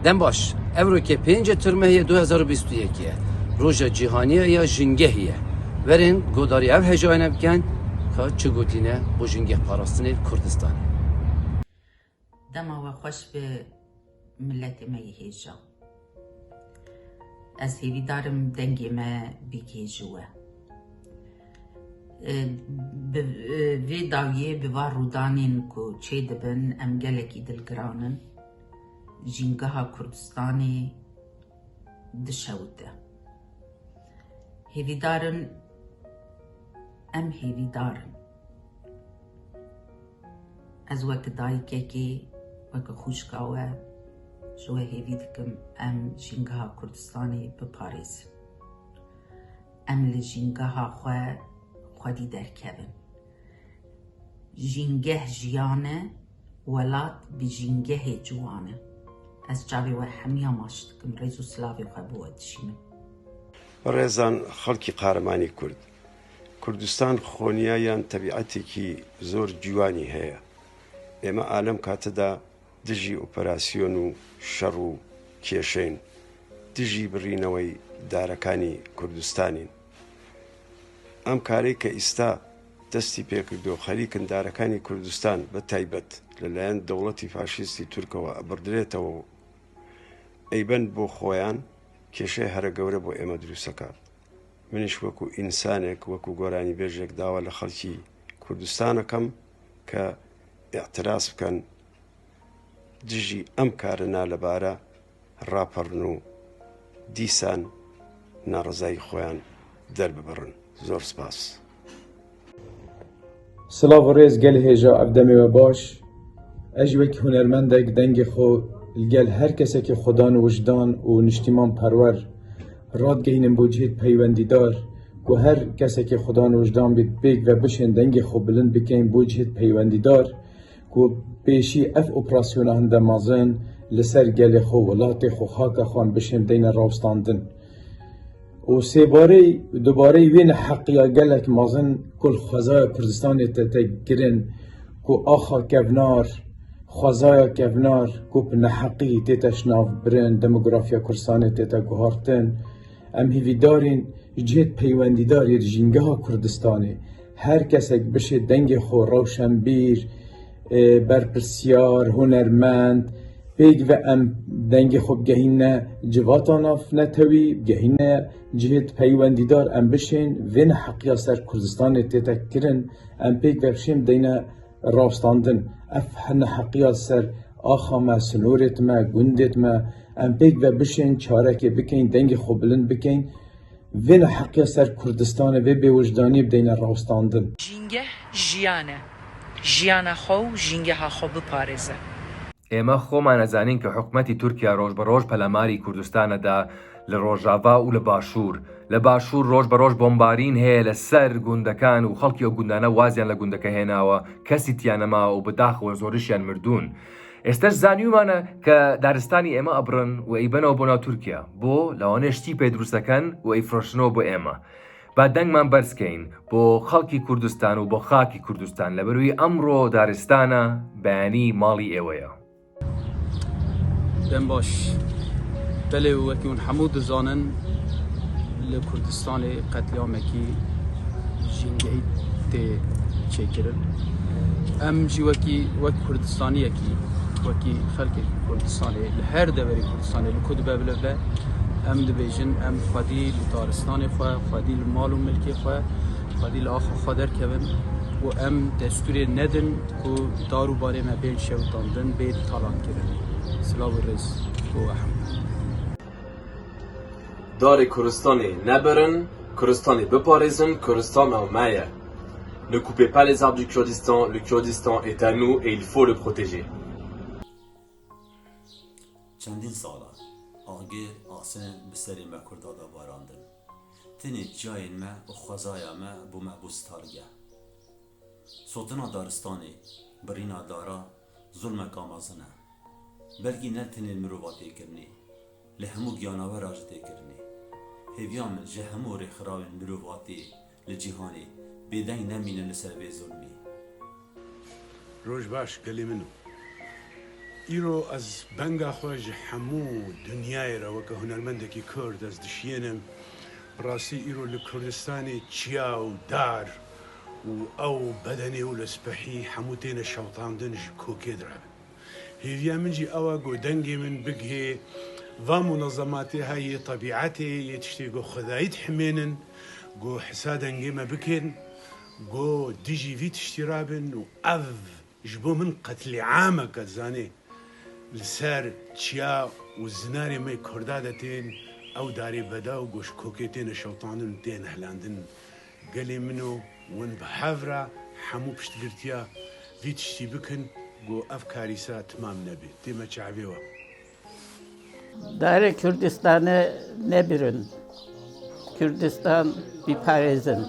دم باش evroke 5 ترمه 2021 روژا جیهانیه یا جنگهیه ورین گوداری ev hejayine bken ka çi gotine bu jingeh parastinê Kurdistanê. Dema we xweş bi milletê me hêja. Ez hêvîdarim dengê me bîkêjî we. Bi vê dawiyê bi va rûdanên ku çê dibin em gelekî dilgiranin. Jîngeha Kurdistanê dişewite. Hêvîdarin em hêvîdarin. Ez wek dayîkekê wek xwîşka we ji we hêvî dikim em jîngeha Kurdistanê biparêzin. Em li jîngeha xwe xwedî derkevin. Jîngeh jiyan e, welat bi jîngehê ciwan e. Ez çavê we hemiya maş dikim rêz û silavê xwe bi we dişînim. ڕێزان خەڵکی قارەمانی کورد کوردستان خۆنیایان تەبیعەتێکی زۆر جوانی هەیە ئێمە ئالەم کاتەدا دژی ئۆپەراسیۆن و شەڕ و کێشەین دژی بڕینەوەی دارەکانی کوردستانین ئەم کارەی کە ئێستا دەستی پێکردو خەریکن دارەکانی کوردستان بە تایبەت لەلایەن دەوڵەتی فاشیستی تورکەوە ئەبڕدرێتەوە و ئەیبەن بۆ خۆیان کێشەی هەرە گەورە بۆ ئێمە دروستەکات منیش وەکو ئینسانێک وەکو گۆرانی بێژێک داوا لە خەڵکی کوردستانەکەم کە ئێعتراز بکەن دژی ئەم کارەنا لەبارە ڕاپەڕن و دیسان ناڕزایی خۆیان دەرببڕن زۆر سپاس سلااو ڕێز گەل هێژە ئەبدەمێوە باش ئەژ وەک هونەرمەندێک دەنگی خۆ گەل هەر کەسێکی خۆدان و وجدان و نیشتیمان پەروەر ڕادگەینم بۆ جهێت پەیوەندیدار و هەر کەسێکی خۆدان و وجدان بیت بێک و بشێن دەنگی خۆ بلند بکەین بۆ جهێت پەیوەندیدار و پێشی ئەف ئۆپراسیۆنە هەندە مازن لەسەر گەلێ خۆ وڵاتی خۆ خاکە خوان بشێن دەینە ڕاوستاندن و سێبارەی دوبارەی وێنە حەقیە گەلێک مازن کل خوازایە کوردستانê te girin ku axa kevnar xwazaya kevnar ku bi neheqî tête şinavbirin demografiya Kurdistanê tête guhartin em hêvîdarên cihêt peywendîdarê jîngeha Kurdistanê her kesek bişê dengê xwe rewşenbîr berpirsiyar hunermend pêk ve em dengê xwe bigehîne civata nav netewî bigehîne cihêt peywendîdar em bişên vê neheqiya ser Kurdistanê tête kirin em pêk ve bişên deyne rawstandin ev neheqiya ser axa me sinorêt me gundêt me em pêk ve bişên çarekê bikein dengê xwe bilind bikein vê neheqiya ser Kurdistanê vê bêwijdanî bideyne rawstandin jîngeh jiyan e jiyana xwe û jîngeha xwe biparêze ئێمە خۆمان ئەزانین کە حکومەتی تورکیا ڕۆژ بە ڕۆژ پەلەماری کوردستانەدا لە ڕۆژاوا و لە باشوور ڕۆژ بە ڕۆژ بۆمبارین هەیە لە سەر گوندەکان و خەڵکی ئەو گوندانە وازیان لە گوندەکە هێناوە کەسی تیانەما و بەداخەوە زۆریشیان مردوون ئێستش زانیومانە کە دارستانی ئێمە ئەبڕن و ئەیبەنەوە بۆ ناو تورکیا بۆ لەوانێشتی پێدروستەکەن و ئەیفرۆشنەوە بۆ ئێمە با دەنگمان بەرزکەین بۆ خەڵکی کوردستان و بۆ خاکی کوردستان لە بەروی ئەمڕۆ دارستانە بەیانی ماڵی ئێوەیە دەم باش بەلێ وەکیون هەموو دەزانن لە کوردستانê قەتلیامێکی ژینگەی تێ چێکردن ئەم جی وەک کوردستانیەکی وەکی خەڵکێکی کوردستانê li her deverê Kurdistanê li ku dibe bileve em dibêjin em xwedî li daristanê xwe xwedî li mal û milkê xwe xwedî li axa xwe derkevin û em destûrê nedin ku dar û barê me bên şewitandin bê talankirin Silav Rêz û Darê Kurdistanê nebirin, Kurdistanê biparêzin, Kurdistana me ye. Ne coupez pas les arbres du Kurdistan, le Kurdistan est à nous et il faut le protéger. Çendîn salan agê asên bi serê me Kurda da barandin. Tenê ciyayên me û xwezaya me bû me bû stargeh. Sotina daristanê, birîna dara, zulmek amazin e. Belkî ne tenê mirova têkirinê, li hemû giyanawera ji têkirinê. Hêviya min ji hemû rêxirawên mirovatê li cîhanê bêdeng nemînin li ser vê zulmê. Roj baş gelê min ئیرۆ ئەس بەنگا خۆش هەموو دنیایرە وەکە هونەرمەندێکی کورد ئەس دشێنم ڕاستی ئیرۆ لە کوردستانی چیا و دار و ئەو بەدەنێ و لە سپەحی هەموو تێنە شەوتاندنش کۆکێ درابن هێویا منجی ئەوە گۆ دەنگێ من بگهێ va منظماتê heye tabiatê yê tiştê got xwedayî dihimênin got hisa dengê me bikin got dijî vî tiştî rabin û ev ji bo min qetlîameke zanê li ser çiya û zinarê me Kurda de tên ew darê beda û got ji kokê têne şewtandin û tên helandin gelê min û win bi hev re hemû piştgirtiya vî tiştî bikin got ev karîsa timam nebe tê me çavê we دار کردستان نبرن کردستان بیپارێزن